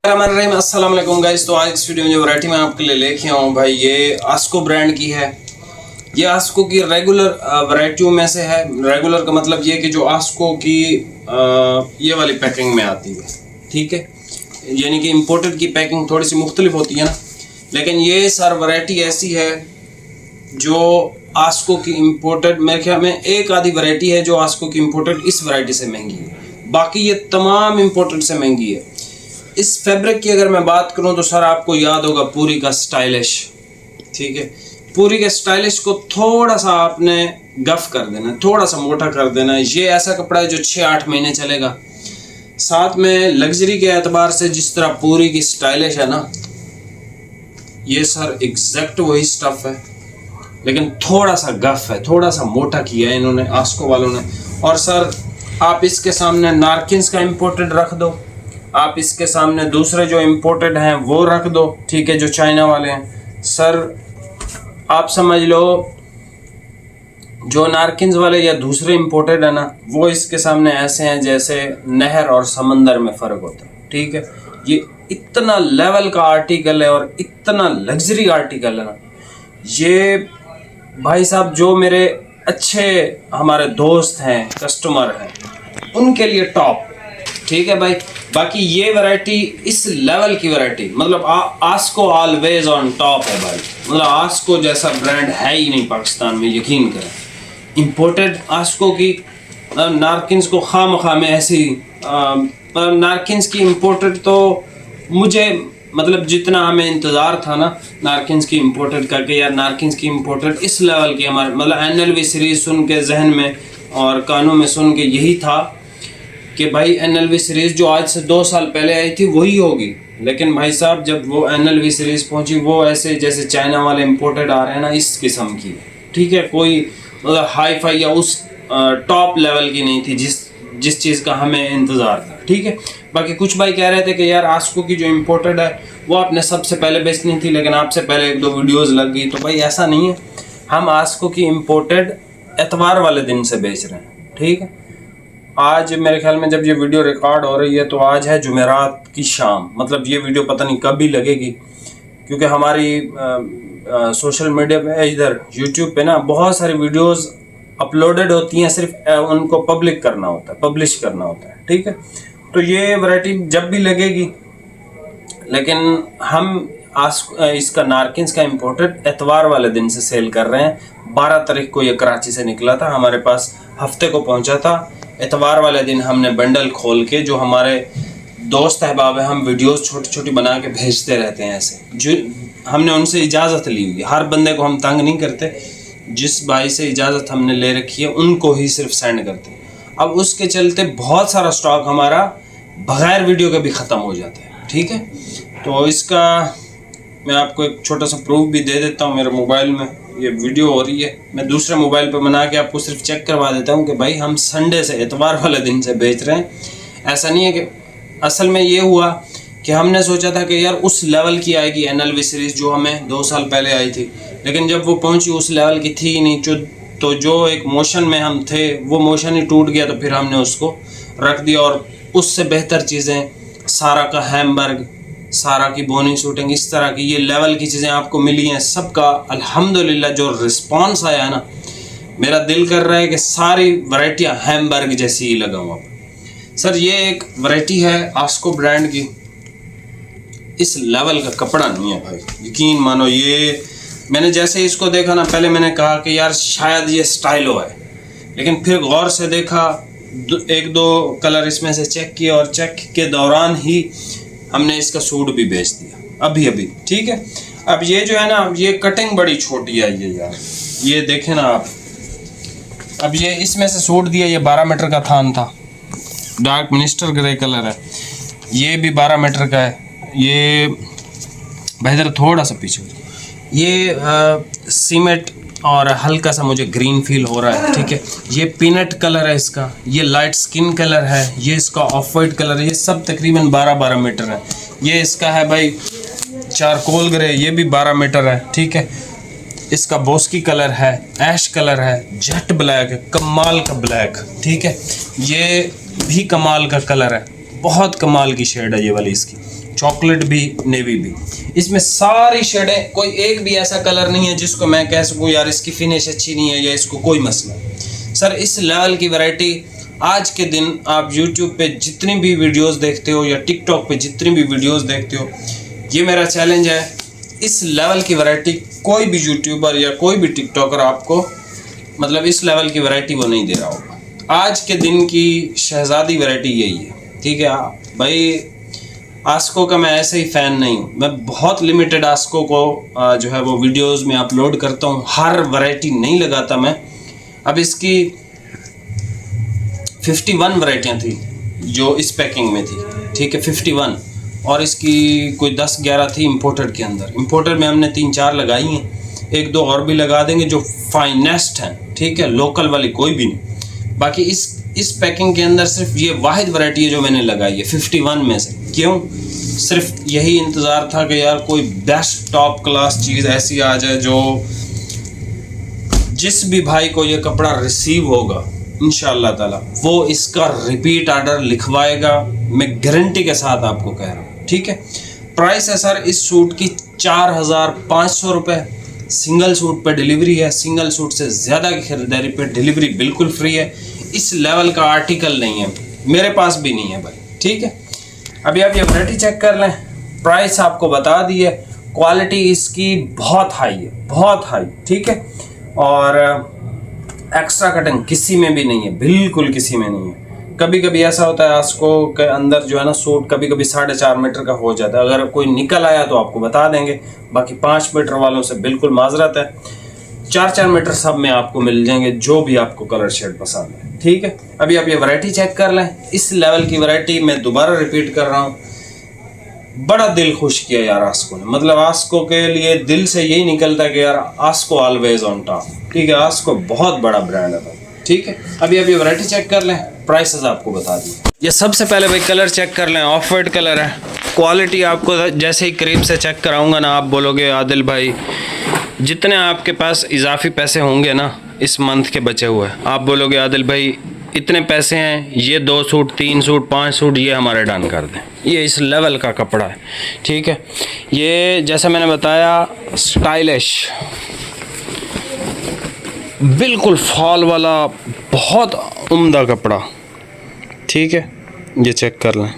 अस्सलाम वालेकुम गाइस। तो आज इस वीडियो में जो वैरायटी मैं आपके लिए लेके आया हूँ भाई, ये आस्को ब्रांड की है। ये आस्को की रेगुलर वैरायटियों में से है। रेगुलर का मतलब ये कि जो आस्को की ये वाली पैकिंग में आती है, ठीक है। यानी कि इम्पोर्टेड की पैकिंग थोड़ी सी मुख्तलिफ होती है ना, लेकिन ये सर वैरायटी ऐसी है जो आस्को की इम्पोर्टेड, मेरे ख्याल में एक आधी वैरायटी है जो आस्को की इम्पोर्टेड इस वैरायटी से महंगी है, बाकी ये तमाम इम्पोर्टेड से महंगी है। इस फैब्रिक की अगर मैं बात करूं तो सर आपको याद होगा पूरी का स्टाइलिश, ठीक है। पूरी के स्टाइलिश को थोड़ा सा आपने गफ कर देना, थोड़ा सा मोटा कर देना। ये ऐसा कपड़ा है जो 6-8 महीने चलेगा। साथ में लग्जरी के एतबार से जिस तरह पूरी की स्टाइलिश है ना, ये सर एग्जैक्ट वही स्टफ है, लेकिन थोड़ा सा गफ है, थोड़ा सा मोटा किया है इन्होंने आस्को वालों ने। और सर आप इसके सामने नारकिन्स का इम्पोर्टेड रख दो, आप इसके सामने दूसरे जो इम्पोर्टेड हैं वो रख दो, ठीक है, जो चाइना वाले हैं। सर आप समझ लो जो नारकिन्स वाले या दूसरे इम्पोर्टेड है ना, वो इसके सामने ऐसे हैं जैसे नहर और समंदर में फ़र्क होता है, ठीक है। ये इतना लेवल का आर्टिकल है और इतना लग्जरी आर्टिकल है ना, ये भाई साहब जो मेरे अच्छे हमारे दोस्त हैं, कस्टमर हैं, उनके लिए टॉप, ठीक है भाई। बाकी ये वैरायटी इस लेवल की वैरायटी, मतलब आस्को ऑलवेज ऑन टॉप है भाई। मतलब आस्को जैसा ब्रांड है ही नहीं पाकिस्तान में, यकीन करें। इम्पोर्टेड आस्को की नारकिन्स को खामखा में ऐसी नारकिन्स की इम्पोर्टेड तो मुझे मतलब जितना हमें इंतज़ार था ना नारकिन्स की इम्पोर्टेड करके, या नारकिन्स की इम्पोर्टेड इस लेवल की, हमारे मतलब NLV सीरीज़ सुन के जहन में और कानों में सुन के यही था कि भाई NLV सीरीज़ जो आज से 2 साल पहले आई थी वही होगी। लेकिन भाई साहब जब वो NLV सीरीज़ पहुंची, वो ऐसे जैसे चाइना वाले इम्पोर्टेड आ रहे हैं ना, इस किस्म की, ठीक है। कोई मतलब हाई फाई या उस टॉप लेवल की नहीं थी जिस चीज़ का हमें इंतज़ार था, ठीक है। बाकी कुछ भाई कह रहे थे कि यार आस्को की जो इम्पोर्टेड है वो आपने सबसे पहले बेचनी थी, लेकिन आपसे पहले 1-2 वीडियोज़ लग गई। तो भाई ऐसा नहीं है, हम आस्को की इम्पोर्टेड एतवार वाले दिन से बेच रहे हैं, ठीक है। आज मेरे ख्याल में जब ये वीडियो रिकॉर्ड हो रही है तो आज है जुमेरात की शाम, मतलब ये वीडियो पता नहीं कब भी लगेगी, क्योंकि हमारी सोशल मीडिया पे इधर यूट्यूब पे ना बहुत सारी वीडियोस अपलोडेड होती हैं, सिर्फ उनको पब्लिक करना होता है, पब्लिश करना होता है, ठीक है। तो ये वैरायटी जब भी लगेगी, लेकिन हम इसका नारकिन्स का इम्पोर्टेड एतवार वाले दिन से सेल कर रहे हैं। 12 तारीख को ये कराची से निकला था, हमारे पास हफ्ते को पहुंचा था। एतवार वाले दिन हमने बंडल खोल के, जो हमारे दोस्त अहबाब है, हम वीडियोस छोटी छोटी बना के भेजते रहते हैं ऐसे, जो हमने उनसे इजाज़त ली हुई। हर बंदे को हम तंग नहीं करते, जिस भाई से इजाज़त हमने ले रखी है उनको ही सिर्फ सेंड करते हैं। अब उसके चलते बहुत सारा स्टॉक हमारा बग़ैर वीडियो के भी ख़त्म हो जाता है, ठीक है। तो इसका मैं आपको एक छोटा सा प्रूफ भी दे देता हूँ। मेरे मोबाइल में ये वीडियो हो रही है, मैं दूसरे मोबाइल पे बना के आपको सिर्फ चेक करवा देता हूँ कि भाई हम संडे से, एतवार वाले दिन से बेच रहे हैं। ऐसा नहीं है कि असल में ये हुआ कि हमने सोचा था कि यार उस लेवल की आएगी NLV सीरीज़ जो हमें 2 साल पहले आई थी, लेकिन जब वो पहुँची उस लेवल की थी ही नहीं। तो जो एक मोशन में हम थे वो मोशन ही टूट गया, तो फिर हमने उसको रख दिया। और उससे बेहतर चीज़ें, सारा का हैमबर्ग, सारा की बोनी शूटिंग, इस तरह की ये लेवल की चीज़ें आपको मिली हैं। सबका अल्हम्दुलिल्लाह जो रिस्पांस आया है ना, मेरा दिल कर रहा है कि सारी वैरायटियाँ हैमबर्ग जैसी ही लगाऊँ अब। सर ये एक वैरायटी है आस्को ब्रांड की, इस लेवल का कपड़ा नहीं है भाई, यकीन मानो। ये मैंने जैसे इसको देखा ना, पहले मैंने कहा कि यार शायद ये स्टाइलो है, लेकिन फिर गौर से देखा, 1-2 कलर इसमें से चेक किया, और चेक के दौरान ही हमने इसका सूट भी बेच दिया अभी, ठीक है। अब ये जो है ना, ये कटिंग बड़ी छोटी है ये यार, ये देखें ना आप। अब ये इसमें से सूट दिया, ये 12 मीटर का थान था, डार्क मिनिस्टर ग्रे कलर है, ये भी 12 मीटर का है। ये बेहतर थोड़ा सा पीछे, ये सीमेंट और हल्का सा मुझे ग्रीन फील हो रहा है, ठीक है। ये पीनट कलर है इसका, ये लाइट स्किन कलर है, ये इसका ऑफ वाइट कलर है। ये सब तकरीबन 12-12 मीटर है। ये इसका है भाई चारकोल ग्रे, ये भी 12 मीटर है, ठीक है। इसका बोस्की कलर है, ऐश कलर है, जेट ब्लैक है, कमाल का ब्लैक, ठीक है। ये भी कमाल का कलर है, बहुत कमाल की शेड है ये वाली इसकी। चॉकलेट भी, नेवी भी। इसमें सारी शेडें, कोई एक भी ऐसा कलर नहीं है जिसको मैं कह सकूं यार इसकी फिनिश अच्छी नहीं है या इसको कोई मसला है। सर इस लेवल की वैरायटी आज के दिन आप YouTube पे जितनी भी वीडियोस देखते हो या टिकटॉक पे जितनी भी वीडियोस देखते हो, ये मेरा चैलेंज है, इस लेवल की वैरायटी कोई भी यूट्यूबर या कोई भी टिकटॉकर आपको मतलब इस लेवल की वैरायटी वो नहीं दे रहा होगा। आज के दिन की शहजादी वैरायटी यही है, ठीक है भाई। आस्को का मैं ऐसे ही फ़ैन नहीं हूँ, मैं बहुत लिमिटेड आस्को को जो है वो वीडियोस में अपलोड करता हूँ, हर वैरायटी नहीं लगाता मैं। अब इसकी 51 वैरायटियाँ थी जो इस पैकिंग में थी, ठीक है 51, और इसकी कोई 10-11 थी इम्पोर्टेड के अंदर। इम्पोर्टेड में हमने 3-4 लगाई हैं, 1-2 और भी लगा देंगे जो फाइनेस्ट हैं, ठीक है, लोकल वाली कोई भी नहीं। बाकी इस पैकिंग के अंदर सिर्फ ये वाहिद वैरायटी है जो मैंने लगाई है 51 में से। क्यों? सिर्फ यही इंतज़ार था कि यार कोई बेस्ट टॉप क्लास चीज़ ऐसी आ जाए जो जिस भी भाई को ये कपड़ा रिसीव होगा इंशाअल्लाह ताला वो इसका रिपीट ऑर्डर लिखवाएगा, मैं गारंटी के साथ आपको कह रहा हूँ, ठीक है। प्राइस है सर इस सूट की 4500 रुपये। सिंगल सूट पे डिलीवरी है, सिंगल सूट से ज़्यादा की खरीदारी पे डिलीवरी बिल्कुल फ्री है। इस लेवल का आर्टिकल नहीं है, मेरे पास भी नहीं है भाई, ठीक है। अभी आप ये वैरायटी चेक कर लें, प्राइस आपको बता दी है, क्वालिटी इसकी बहुत हाई है, बहुत हाई, ठीक है। और एक्स्ट्रा कटिंग किसी में भी नहीं है, बिल्कुल किसी में नहीं है। कभी कभी ऐसा होता है आस्को के अंदर जो है ना सूट कभी कभी 4.5 मीटर का हो जाता है, अगर कोई निकल आया तो आपको बता देंगे, बाकी 5 मीटर वालों से बिल्कुल माजरत है। 4-4 मीटर सब में आपको मिल जाएंगे जो भी आपको कलर शेड पसंद है, ठीक है। अभी आप ये वैरायटी चेक कर लें, इस लेवल की वैरायटी मैं दोबारा रिपीट कर रहा हूँ, बड़ा दिल खुश किया यार आस्को ने। मतलब आस्को के लिए दिल से यही निकलता है कि यार आस्को ऑलवेज ऑन टॉप, ठीक है। आस्को बहुत बड़ा ब्रांड है भाई, ठीक है। अभी ये वैरायटी चेक कर लें, प्राइसेस आपको बता दी। ये सबसे पहले भाई कलर चेक कर लें, ऑफ वाइट कलर है। क्वालिटी आपको जैसे ही करीब से चेक कराऊंगा ना, आप बोलोगे आदिल भाई जितने आपके पास इजाफी पैसे होंगे ना इस मंथ के बचे हुए, आप बोलोगे आदिल भाई इतने पैसे हैं, ये 2 सूट 3 सूट 5 सूट ये हमारे डन कर दें। ये इस लेवल का कपड़ा है, ठीक है। ये जैसा मैंने बताया स्टाइलिश बिल्कुल फॉल वाला बहुत उम्दा कपड़ा, ठीक है। ये चेक कर लें,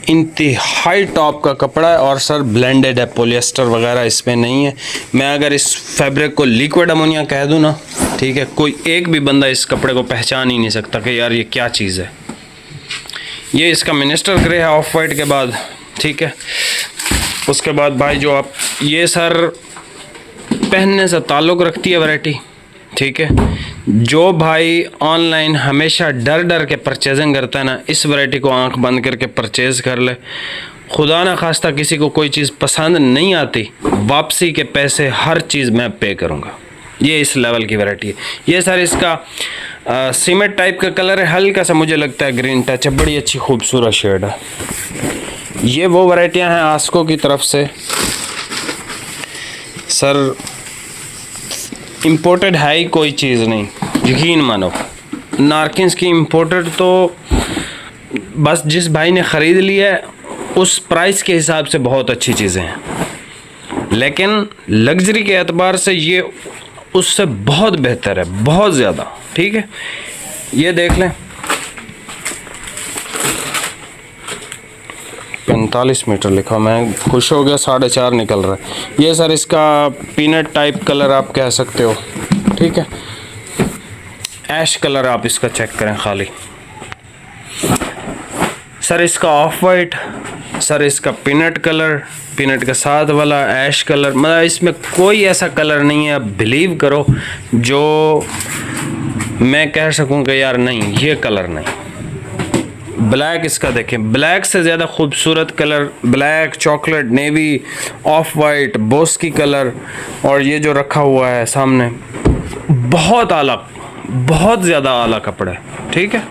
इंतहाई टॉप का कपड़ा है और सर ब्लेंडेड है, पॉलिएस्टर वगैरह इसमें नहीं है। मैं अगर इस फैब्रिक को लिक्विड अमोनिया कह दूँ ना, ठीक है, कोई एक भी बंदा इस कपड़े को पहचान ही नहीं सकता कि यार ये क्या चीज़ है। ये इसका मिनिस्टर ग्रे है ऑफ वाइट के बाद, ठीक है। उसके बाद भाई जो आप ये सर पहनने से ताल्लुक़ रखती है वैरायटी, ठीक है। जो भाई ऑनलाइन हमेशा डर डर के परचेजिंग करता है ना, इस वैरायटी को आंख बंद करके परचेज़ कर ले। खुदा ना खास्ता किसी को कोई चीज़ पसंद नहीं आती, वापसी के पैसे हर चीज़ मैं पे करूँगा। ये इस लेवल की वैरायटी है। ये सर इसका सीमेंट टाइप का कलर है, हल्का सा मुझे लगता है ग्रीन टच है, बड़ी अच्छी खूबसूरत शेड है। ये वो वैरायटियाँ हैं आस्को की तरफ से, सर इम्पोर्टेड है ही कोई चीज़ नहीं, यकीन मानो। नारकिन्स की इम्पोर्टेड तो बस जिस भाई ने ख़रीद लिया है उस प्राइस के हिसाब से बहुत अच्छी चीज़ें हैं, लेकिन लग्जरी के एतबार से ये उससे बहुत बेहतर है, बहुत ज़्यादा, ठीक है। ये देख लें 45 मीटर लिखा, मैं खुश हो गया, 4.5 निकल रहा है। ये सर इसका पीनट टाइप कलर आप कह सकते हो, ठीक है। ऐश कलर आप इसका चेक करें खाली। सर इसका ऑफ वाइट, सर इसका पीनट कलर, पीनट के साथ वाला ऐश कलर, मतलब इसमें कोई ऐसा कलर नहीं है, आप बिलीव करो जो मैं कह सकूं कि यार नहीं ये कलर नहीं। ब्लैक इसका देखें, ब्लैक से ज़्यादा खूबसूरत colour, black, chocolate, navy, of white, Boski colour, और ये जो रखा हुआ है सामने बहुत आला, बहुत ज़्यादा आला कपड़ा है, ठीक है।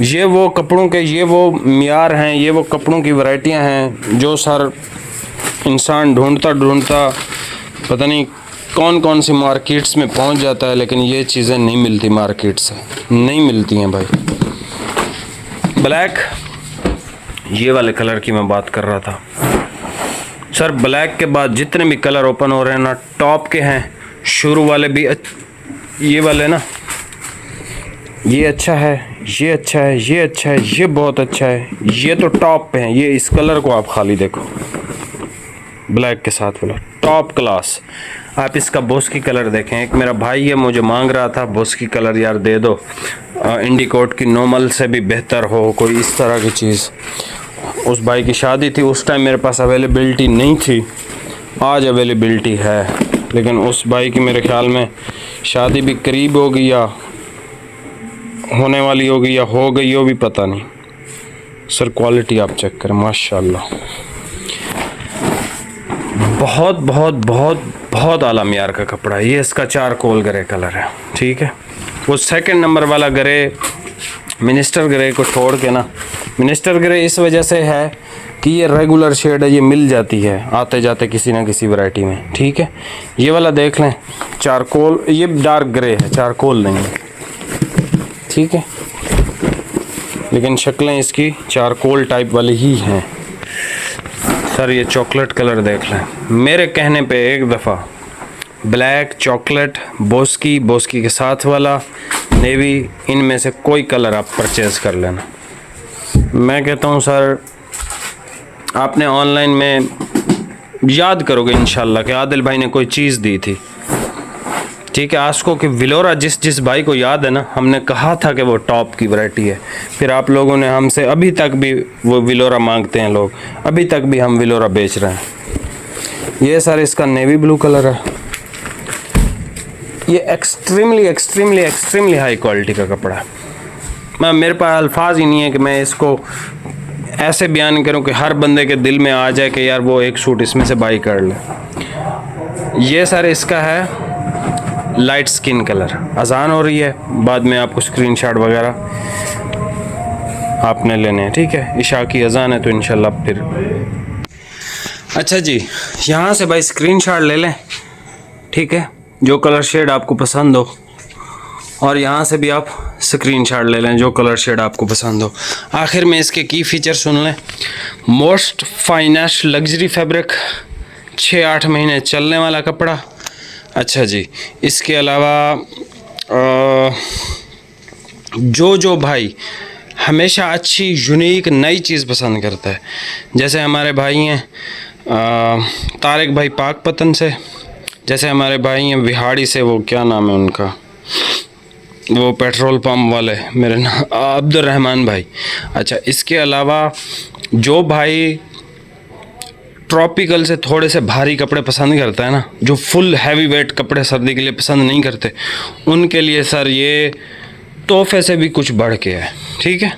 ये वो कपड़ों के ये वो मियार हैं, ये वो कपड़ों की वैरायटियां हैं जो सर इंसान ढूंढता ढूंढता पता नहीं कौन कौन सी मार्केट्स में पहुंच जाता है, लेकिन ये चीज़ें नहीं मिलती, मार्केट से नहीं मिलती हैं भाई। ब्लैक, ये वाले कलर की मैं बात कर रहा था सर। ब्लैक के बाद जितने भी कलर ओपन हो रहे हैं ना, टॉप के हैं, शुरू वाले भी ये वाले ना, ये अच्छा है, ये अच्छा है, ये अच्छा है, ये बहुत अच्छा है, ये तो टॉप पे हैं। ये इस कलर को आप खाली देखो, ब्लैक के साथ वाला टॉप क्लास। आप इसका बोस्की कलर देखें। एक मेरा भाई है, मुझे मांग रहा था बोस्की कलर, यार दे दो, इंडिकोट की नॉर्मल से भी बेहतर हो कोई इस तरह की चीज़। उस भाई की शादी थी, उस टाइम मेरे पास अवेलेबिलिटी नहीं थी, आज अवेलेबिलिटी है, लेकिन उस भाई की मेरे ख्याल में शादी भी करीब होगी या होने वाली होगी या हो गई हो भी पता नहीं। सर क्वालिटी आप चेक करें, माशाल्लाह, बहुत बहुत बहुत बहुत आला मियार का कपड़ा है। ये इसका चारकोल ग्रे कलर है, ठीक है। वो सेकंड नंबर वाला ग्रे, मिनिस्टर ग्रे को छोड़ के ना, मिनिस्टर ग्रे इस वजह से है कि ये रेगुलर शेड है, ये मिल जाती है आते जाते किसी ना किसी वैरायटी में, ठीक है। ये वाला देख लें, चारकोल, ये डार्क ग्रे है, चारकोल नहीं है, ठीक है, लेकिन शक्लें इसकी चारकोल टाइप वाली ही हैं। सर ये चॉकलेट कलर देख लें, मेरे कहने पे एक दफ़ा ब्लैक, चॉकलेट, बोस्की के साथ वाला, नेवी, इनमें से कोई कलर आप परचेज़ कर लेना। मैं कहता हूँ सर, आपने ऑनलाइन में याद करोगे इंशाल्लाह कि आदिल भाई ने कोई चीज़ दी थी, ठीक है। आस्को की विलोरा, जिस भाई को याद है ना, हमने कहा था कि वो टॉप की वैरायटी है, फिर आप लोगों ने हमसे, अभी तक भी वो विलोरा मांगते हैं लोग, अभी तक भी हम विलोरा बेच रहे हैं। ये सर इसका नेवी ब्लू कलर है, ये एक्सट्रीमली हाई क्वालिटी का कपड़ा है। मेरे पास अल्फाज ही नहीं है कि मैं इसको ऐसे बयान करूं कि हर बंदे के दिल में आ जाए कि यार वो एक सूट इसमें से बाई कर ले। ये सर इसका है लाइट स्किन कलर। अजान हो रही है, बाद में आपको स्क्रीनशॉट वगैरह आपने लेने हैं, ठीक है। इशा की अजान है तो इंशाल्लाह फिर। अच्छा जी, यहाँ से भाई स्क्रीनशॉट ले लें, ठीक है, जो कलर शेड आपको पसंद हो, और यहाँ से भी आप स्क्रीनशॉट ले लें जो कलर शेड आपको पसंद हो। आखिर में इसके की फ़ीचर सुन लें। मोस्ट फाइनेस्ट लग्जरी फैब्रिक, 6-8 महीने चलने वाला कपड़ा। अच्छा जी, इसके अलावा जो भाई हमेशा अच्छी यूनिक नई चीज़ पसंद करता है, जैसे हमारे भाई हैं तारिक भाई पाकपतन से, जैसे हमारे भाई हैं विहाड़ी से, वो क्या नाम है उनका, वो पेट्रोल पंप वाले, मेरे नाम अब्दुलरहमान भाई। अच्छा, इसके अलावा जो भाई ट्रॉपिकल से थोड़े से भारी कपड़े पसंद करता है ना, जो फुल हैवी वेट कपड़े सर्दी के लिए पसंद नहीं करते, उनके लिए सर ये तोहफे से भी कुछ बढ़ के है, ठीक है।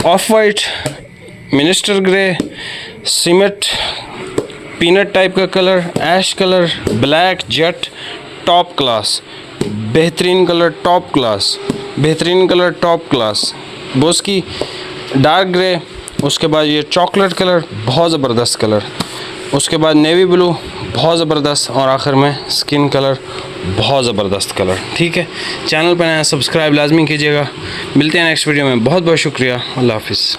Off white, minister grey, cement, peanut type का colour, ash colour, black jet, top class, बेहतरीन कलर, टॉप क्लास, बेहतरीन कलर, टॉप क्लास, बोस्की, डार्क ग्रे, उसके बाद ये चॉकलेट कलर, बहुत ज़बरदस्त कलर, उसके बाद नेवी ब्लू, बहुत ज़बरदस्त, और आखिर में स्किन कलर, बहुत ज़बरदस्त कलर, ठीक है। चैनल पर नया सब्सक्राइब लाजमी कीजिएगा। मिलते हैं नेक्स्ट वीडियो में, बहुत बहुत शुक्रिया, अल्लाह हाफिज़।